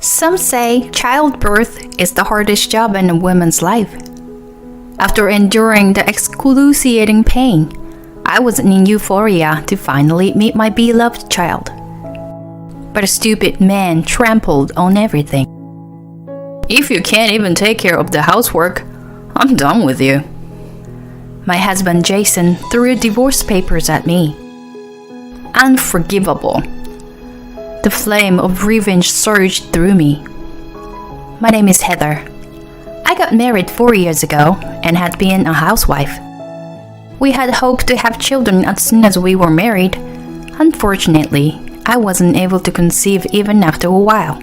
Some say childbirth is the hardest job in a woman's life. After enduring the excruciating pain, I was in euphoria to finally meet my beloved child. But a stupid man trampled on everything. If you can't even take care of the housework, I'm done with you. My husband Jason threw divorce papers at me. Unforgivable. The flame of revenge surged through me. My name is Heather. I got married 4 years ago and had been a housewife. We had hoped to have children as soon as we were married. Unfortunately, I wasn't able to conceive even after a while.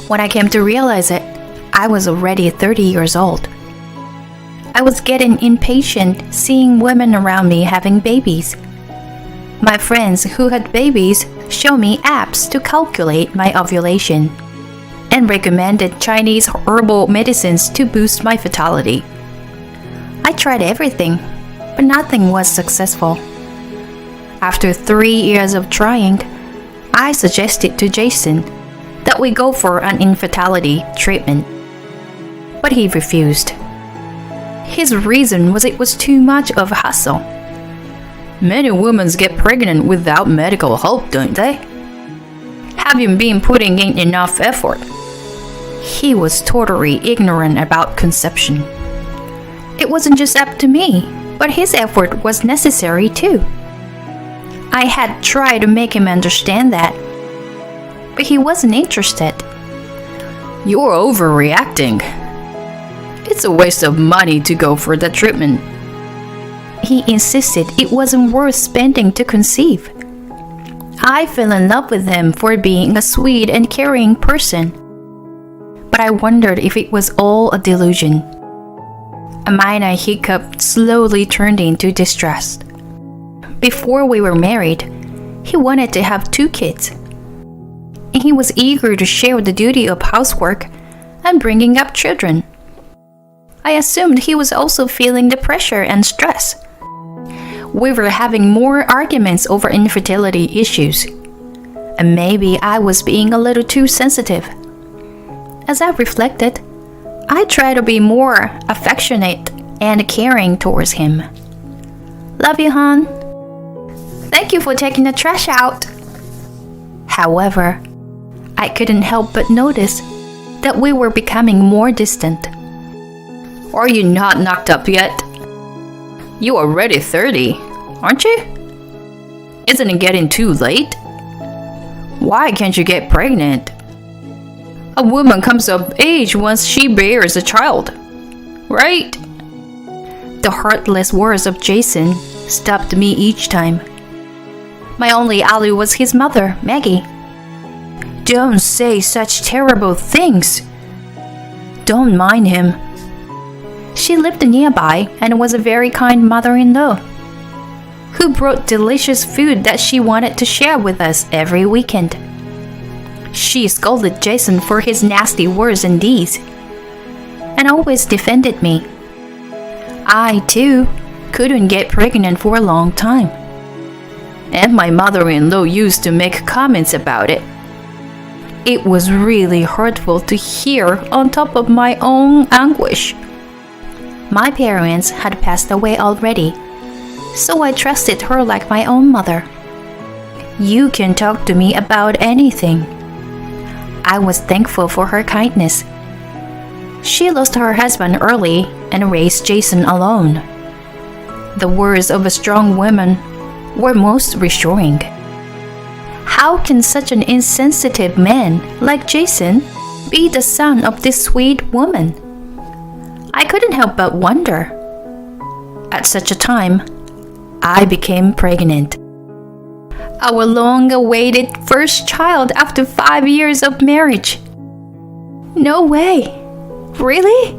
When I came to realize it, I was already 30 years old. I was getting impatient seeing women around me having babies. My friends who had babies showed me apps to calculate my ovulation and recommended Chinese herbal medicines to boost my fertility. I tried everything, but nothing was successful. After 3 years of trying, I suggested to Jason that we go for an infertility treatment, but he refused. His reason was it was too much of a hassle. Many women get pregnant without medical help, don't they? Have you been putting in enough effort? He was totally ignorant about conception. It wasn't just up to me, but his effort was necessary too. I had tried to make him understand that, but he wasn't interested. You're overreacting. It's a waste of money to go for the treatment. He insisted it wasn't worth spending to conceive. I fell in love with him for being a sweet and caring person. But I wondered if it was all a delusion. A minor hiccup slowly turned into distrust. Before we were married, he wanted to have 2 kids. And he was eager to share the duty of housework and bringing up children. I assumed he was also feeling the pressure and stress. We were having more arguments over infertility issues, and maybe I was being a little too sensitive. As I reflected, I tried to be more affectionate and caring towards him. Love you, hon. Thank you for taking the trash out. However, I couldn't help but notice that we were becoming more distant. Are you not knocked up yet? You are already 30, aren't you? Isn't it getting too late? Why can't you get pregnant? A woman comes of age once she bears a child, right? The heartless words of Jason stopped me each time. My only ally was his mother, Maggie. Don't say such terrible things. Don't mind him. She lived nearby and was a very kind mother-in-law who brought delicious food that she wanted to share with us every weekend. She scolded Jason for his nasty words and deeds and always defended me. I, too, couldn't get pregnant for a long time. And my mother-in-law used to make comments about it. It was really hurtful to hear on top of my own anguish. My parents had passed away already, so I trusted her like my own mother. You can talk to me about anything. I was thankful for her kindness. She lost her husband early and raised Jason alone. The words of a strong woman were most reassuring. How can such an insensitive man like Jason be the son of this sweet woman? I couldn't help but wonder. At such a time, I became pregnant. Our long-awaited first child after 5 years of marriage. No way. Really?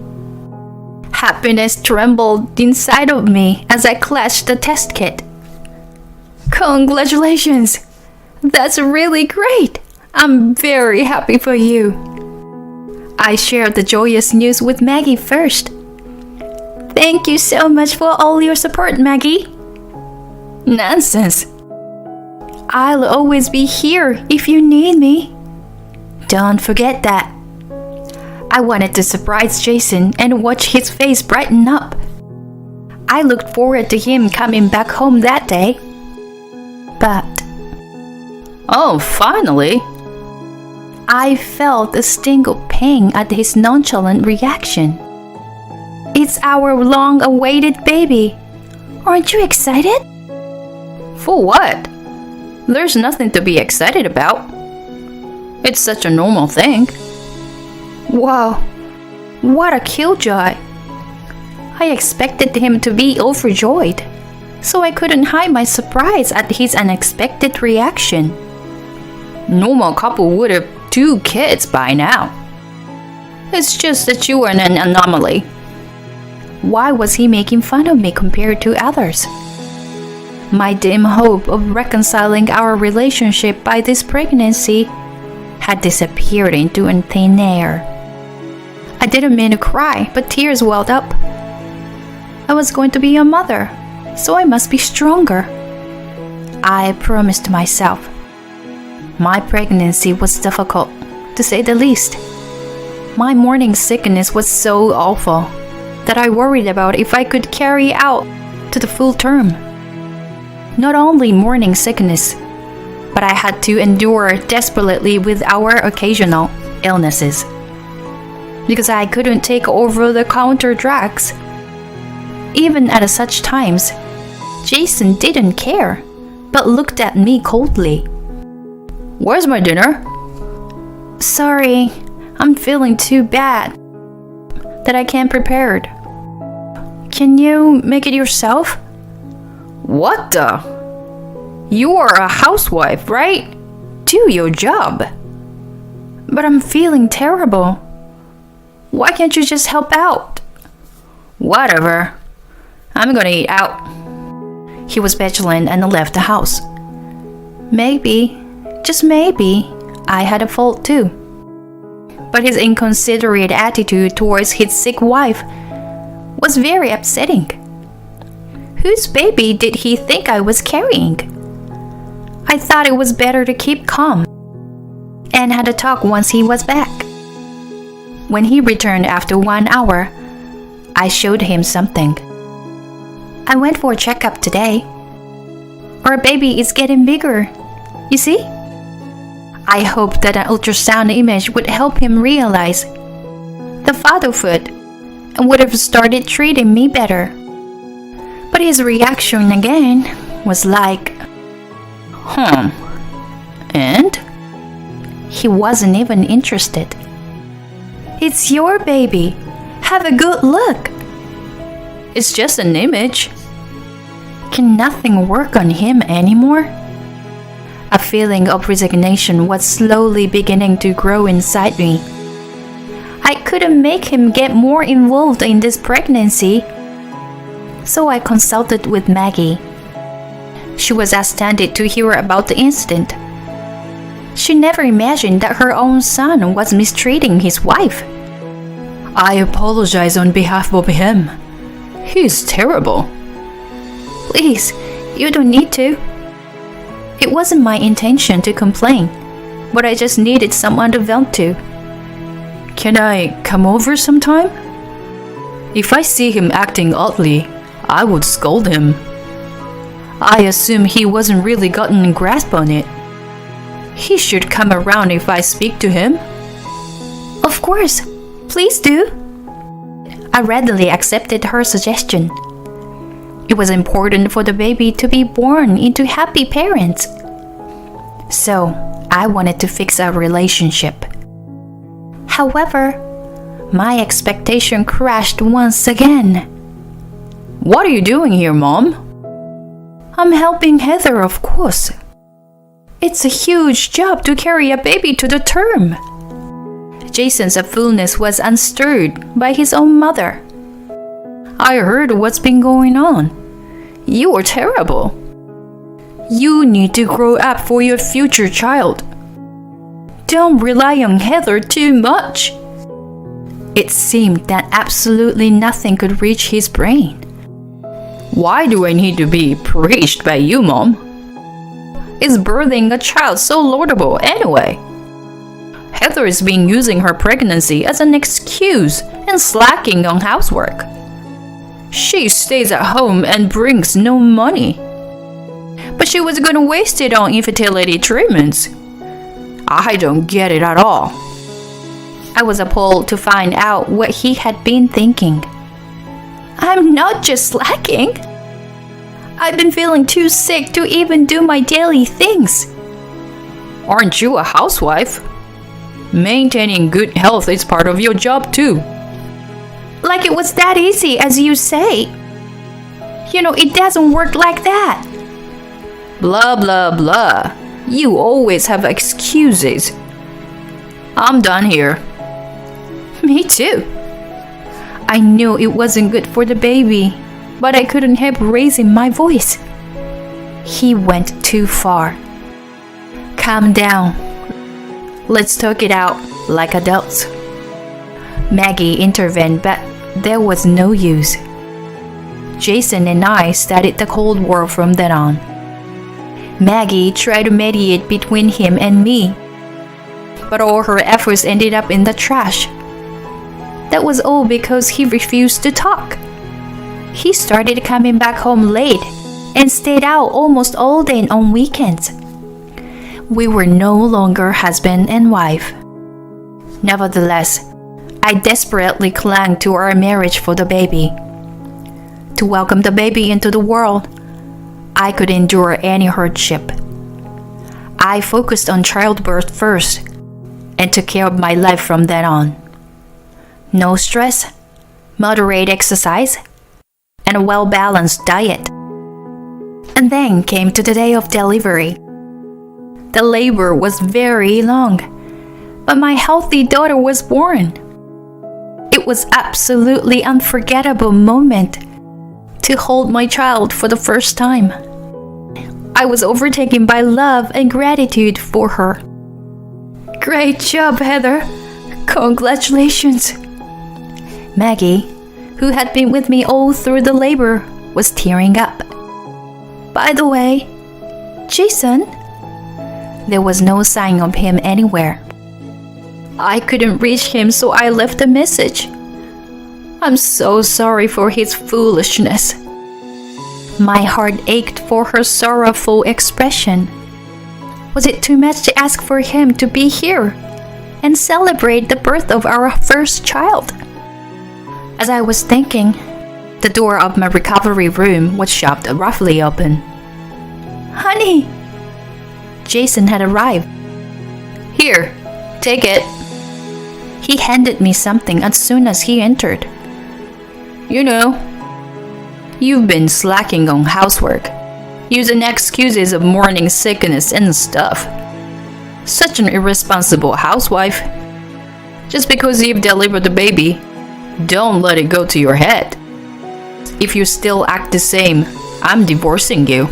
Happiness trembled inside of me as I clutched the test kit. Congratulations! That's really great! I'm very happy for you. I shared the joyous news with Maggie first. Thank you so much for all your support, Maggie. Nonsense. I'll always be here if you need me. Don't forget that. I wanted to surprise Jason and watch his face brighten up. I looked forward to him coming back home that day. But... Oh, finally! I felt a sting of pain at his nonchalant reaction. It's our long-awaited baby. Aren't you excited? For what? There's nothing to be excited about. It's such a normal thing. Wow, what a killjoy. I expected him to be overjoyed, so I couldn't hide my surprise at his unexpected reaction. Normal couple would have 2 kids by now. It's just that you are an anomaly. Why was he making fun of me compared to others? My dim hope of reconciling our relationship by this pregnancy had disappeared into thin air. I didn't mean to cry, but tears welled up. I was going to be a mother, so I must be stronger. I promised myself. My pregnancy was difficult, to say the least. My morning sickness was so awful that I worried about if I could carry out to the full term. Not only morning sickness, but I had to endure desperately with our occasional illnesses. Because I couldn't take over-the-counter drugs. Even at such times, Jason didn't care, but looked at me coldly. Where's my dinner? Sorry, I'm feeling too bad that I can't prepare it. Can you make it yourself? What the? You are a housewife, right? Do your job. But I'm feeling terrible. Why can't you just help out? Whatever. I'm gonna eat out. He was petulant and left the house. Maybe, just maybe, I had a fault too. But his inconsiderate attitude towards his sick wife was very upsetting. Whose baby did he think I was carrying? I thought it was better to keep calm and had a talk once he was back. When he returned after 1 hour, I showed him something. I went for a checkup today. Our baby is getting bigger. You see? I hoped that an ultrasound image would help him realize the fatherhood and would have started treating me better. But his reaction again was like, And? He wasn't even interested. It's your baby. Have a good look. It's just an image. Can nothing work on him anymore? A feeling of resignation was slowly beginning to grow inside me. I couldn't make him get more involved in this pregnancy. So I consulted with Maggie. She was astounded to hear about the incident. She never imagined that her own son was mistreating his wife. I apologize on behalf of him. He's terrible. Please, you don't need to. It wasn't my intention to complain, but I just needed someone to vent to. Can I come over sometime? If I see him acting oddly, I would scold him. I assume he wasn't really gotten a grasp on it. He should come around if I speak to him. Of course, please do. I readily accepted her suggestion. It was important for the baby to be born into happy parents. So, I wanted to fix our relationship. However, my expectation crashed once again. What are you doing here, Mom? I'm helping Heather, of course. It's a huge job to carry a baby to the term. Jason's fullness was unstirred by his own mother. I heard what's been going on. You are terrible. You need to grow up for your future child. Don't rely on Heather too much. It seemed that absolutely nothing could reach his brain. Why do I need to be preached by you, Mom? Is birthing a child so laudable anyway? Heather's been using her pregnancy as an excuse and slacking on housework. She stays at home and brings no money. But she was going to waste it on infertility treatments. I don't get it at all. I was appalled to find out what he had been thinking. I'm not just slacking. I've been feeling too sick to even do my daily things. Aren't you a housewife? Maintaining good health is part of your job too. Like it was that easy as you say. You know, it doesn't work like that. Blah blah blah. You always have excuses. I'm done here. Me too. I knew it wasn't good for the baby, but I couldn't help raising my voice. He went too far. Calm down. Let's talk it out like adults. Maggie intervened, but there was no use. Jason and I started the Cold War from then on. Maggie tried to mediate between him and me, but all her efforts ended up in the trash. That was all because he refused to talk. He started coming back home late and stayed out almost all day on weekends. We were no longer husband and wife. Nevertheless, I desperately clung to our marriage for the baby. To welcome the baby into the world, I could endure any hardship. I focused on childbirth first and took care of my life from then on. No stress, moderate exercise, and a well-balanced diet. And then came to the day of delivery. The labor was very long, but my healthy daughter was born. It was absolutely unforgettable moment to hold my child for the first time. I was overtaken by love and gratitude for her. Great job, Heather. Congratulations. Maggie, who had been with me all through the labor, was tearing up. By the way, Jason? There was no sign of him anywhere. I couldn't reach him, so I left a message. I'm so sorry for his foolishness. My heart ached for her sorrowful expression. Was it too much to ask for him to be here and celebrate the birth of our first child? As I was thinking, the door of my recovery room was shoved roughly open. Honey! Jason had arrived. Here, take it. He handed me something as soon as he entered. You know, you've been slacking on housework, using excuses of morning sickness and stuff. Such an irresponsible housewife. Just because you've delivered the baby, don't let it go to your head. If you still act the same, I'm divorcing you.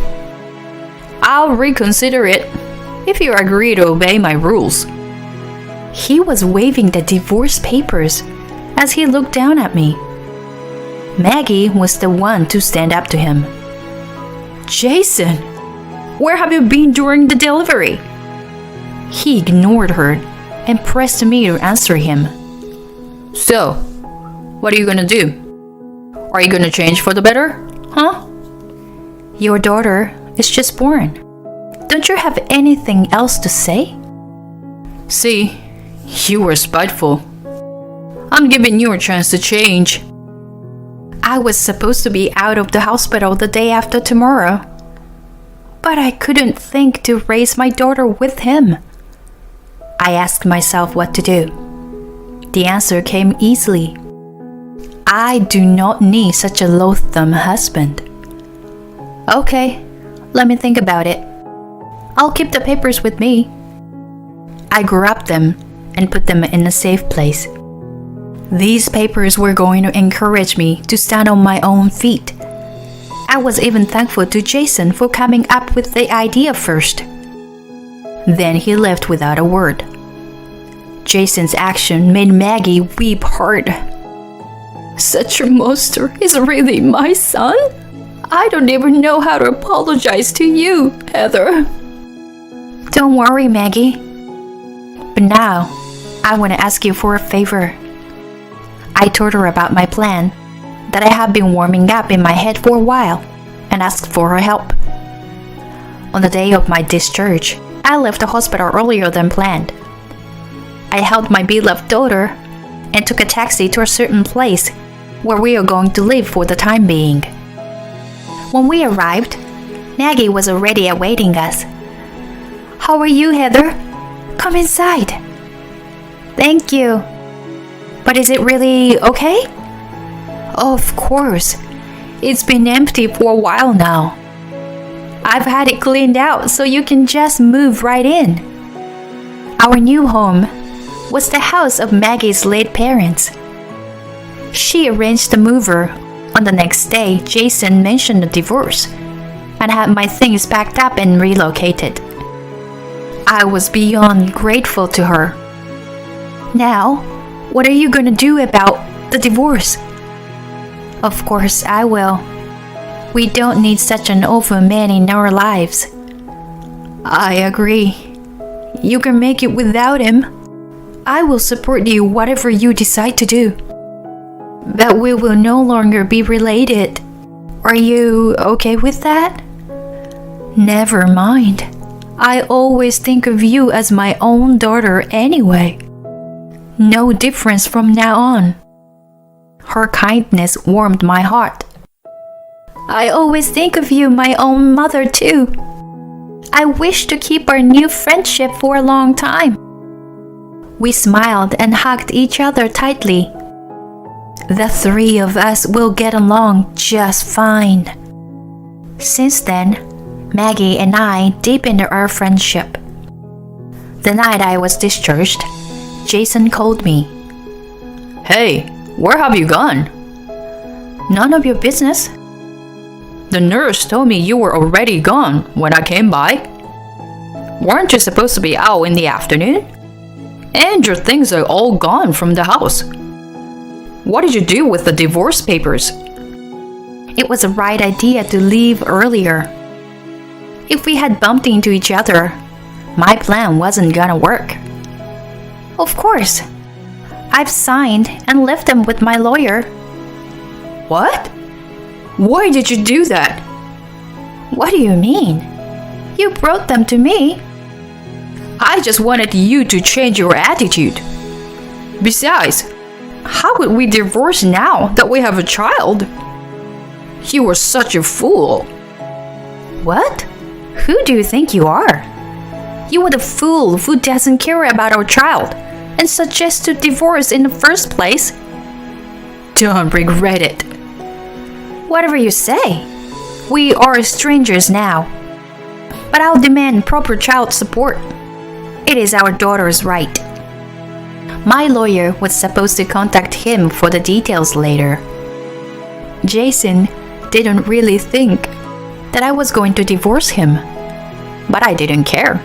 I'll reconsider it if you agree to obey my rules. He was waving the divorce papers as he looked down at me. Maggie was the one to stand up to him. Jason, where have you been during the delivery? He ignored her and pressed me to answer him. So, what are you gonna do? Are you gonna change for the better? Huh? Your daughter is just born. Don't you have anything else to say? See, you were spiteful. I'm giving you a chance to change. I was supposed to be out of the hospital the day after tomorrow, but I couldn't think to raise my daughter with him. I asked myself what to do. The answer came easily. I do not need such a loathsome husband. Okay, let me think about it. I'll keep the papers with me. I grabbed them and put them in a safe place. These papers were going to encourage me to stand on my own feet. I was even thankful to Jason for coming up with the idea first. Then he left without a word. Jason's action made Maggie weep hard. Such a monster is really my son? I don't even know how to apologize to you, Heather. Don't worry, Maggie. But now, I want to ask you for a favor. I told her about my plan, that I had been warming up in my head for a while, and asked for her help. On the day of my discharge, I left the hospital earlier than planned. I held my beloved daughter and took a taxi to a certain place where we are going to live for the time being. When we arrived, Maggie was already awaiting us. "How are you, Heather? Come inside." "Thank you. But is it really okay?" "Of course. It's been empty for a while now. I've had it cleaned out so you can just move right in." Our new home was the house of Maggie's late parents. She arranged the mover. On the next day, Jason mentioned the divorce and had my things packed up and relocated. I was beyond grateful to her. "Now, what are you gonna do about the divorce?" "Of course I will. We don't need such an awful man in our lives." "I agree. You can make it without him. I will support you whatever you decide to do. But we will no longer be related. Are you okay with that?" "Never mind. I always think of you as my own daughter anyway. No difference from now on." Her kindness warmed my heart. "I always think of you my own mother too. I wish to keep our new friendship for a long time." We smiled and hugged each other tightly. The three of us will get along just fine. Since then, Maggie and I deepened our friendship. The night I was discharged, Jason called me. Hey, where have you gone? "None of your business." The nurse told me you were already gone when I came by. Weren't you supposed to be out in the afternoon? And your things are all gone from the house. What did you do with the divorce papers? It was the right idea to leave earlier. If we had bumped into each other, my plan wasn't gonna work. Of course. I've signed and left them with my lawyer. What? Why did you do that? What do you mean? You brought them to me. I just wanted you to change your attitude. Besides, how could we divorce now that we have a child? You were such a fool. What? Who do you think you are? You are the fool who doesn't care about our child and suggests to divorce in the first place. Don't regret it. Whatever you say. We are strangers now. But I'll demand proper child support. It is our daughter's right. My lawyer was supposed to contact him for the details later. Jason didn't really think that I was going to divorce him, but I didn't care.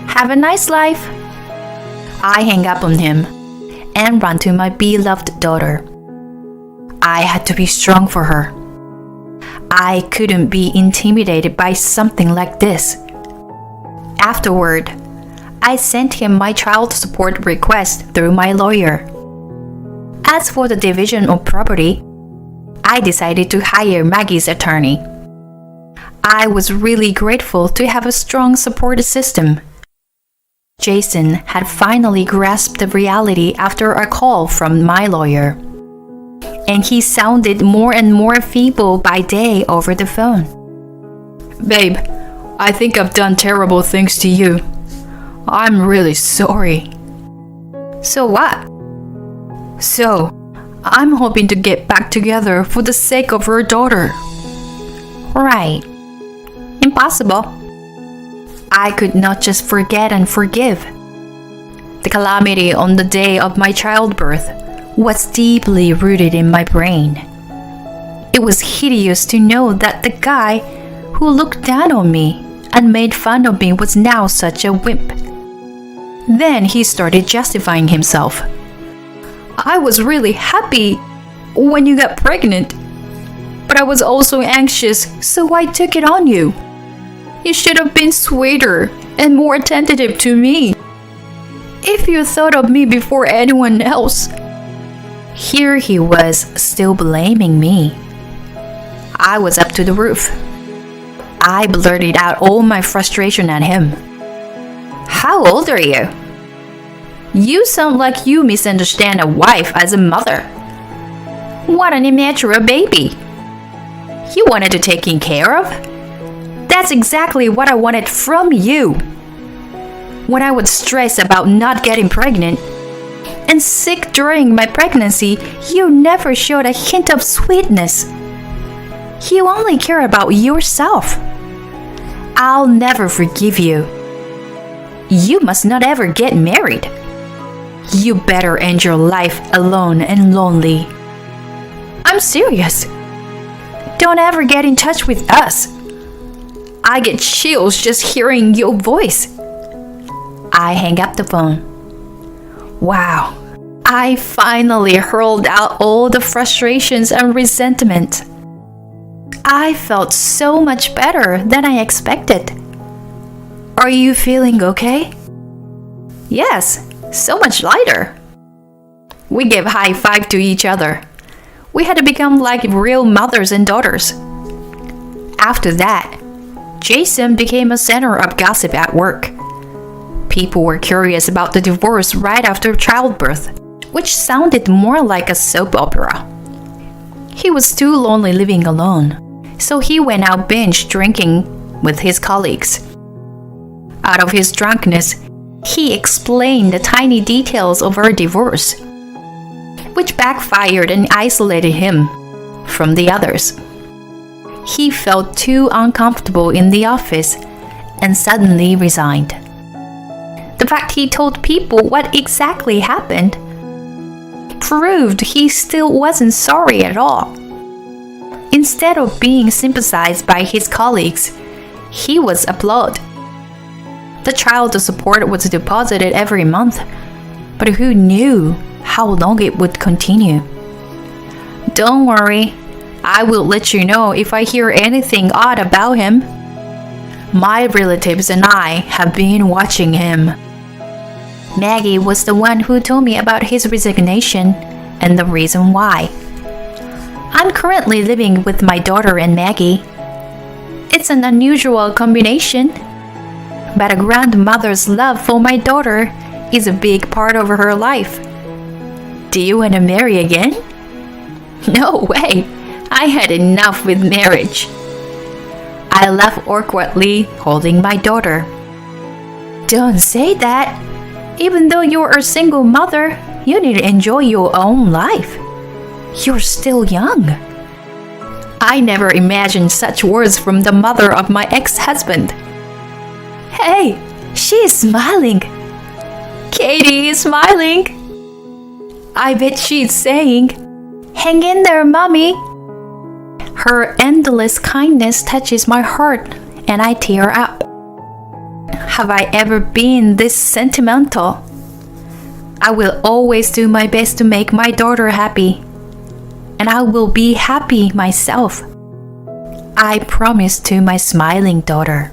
Have a nice life. I hang up on him and run to my beloved daughter. I had to be strong for her. I couldn't be intimidated by something like this. Afterward, I sent him my child support request through my lawyer. As for the division of property, I decided to hire Maggie's attorney. I was really grateful to have a strong support system. Jason had finally grasped the reality after a call from my lawyer, and he sounded more and more feeble by day over the phone. Babe, I think I've done terrible things to you. I'm really sorry. So what? So, I'm hoping to get back together for the sake of her daughter. Right. Impossible. I could not just forget and forgive. The calamity on the day of my childbirth was deeply rooted in my brain. It was hideous to know that the guy who looked down on me and made fun of me was now such a wimp. Then he started justifying himself. I was really happy when you got pregnant, but I was also anxious, so I took it on you. You should have been sweeter and more attentive to me. If you thought of me before anyone else. Here he was, still blaming me. I was up to the roof. I blurted out all my frustration at him. How old are you? You sound like you misunderstand a wife as a mother. What an immature baby. You wanted to take care of? That's exactly what I wanted from you. When I would stress about not getting pregnant and sick during my pregnancy, you never showed a hint of sweetness. You only care about yourself. I'll never forgive you. You must not ever get married. You better end your life alone and lonely. I'm serious. Don't ever get in touch with us. I get chills just hearing your voice. I hang up the phone. Wow, I finally hurled out all the frustrations and resentment. I felt so much better than I expected. Are you feeling okay? Yes, so much lighter. We gave high five to each other. We had to become like real mothers and daughters. After that, Jason became a center of gossip at work. People were curious about the divorce right after childbirth, which sounded more like a soap opera. He was too lonely living alone, so he went out binge drinking with his colleagues. Out of his drunkenness, he explained the tiny details of our divorce, which backfired and isolated him from the others. He felt too uncomfortable in the office and suddenly resigned. The fact he told people what exactly happened proved he still wasn't sorry at all. Instead of being sympathized by his colleagues, he was applauded. The child support was deposited every month, but who knew how long it would continue? Don't worry, I will let you know if I hear anything odd about him. My relatives and I have been watching him. Maggie was the one who told me about his resignation and the reason why. I'm currently living with my daughter and Maggie. It's an unusual combination, but a grandmother's love for my daughter is a big part of her life. Do you want to marry again? No way! I had enough with marriage. I laughed awkwardly, holding my daughter. Don't say that. Even though you're a single mother, you need to enjoy your own life. You're still young. I never imagined such words from the mother of my ex-husband. Hey, she is smiling. Katie is smiling. I bet she's saying, "Hang in there, Mommy." Her endless kindness touches my heart and I tear up. Have I ever been this sentimental? I will always do my best to make my daughter happy, and I will be happy myself. I promise to my smiling daughter.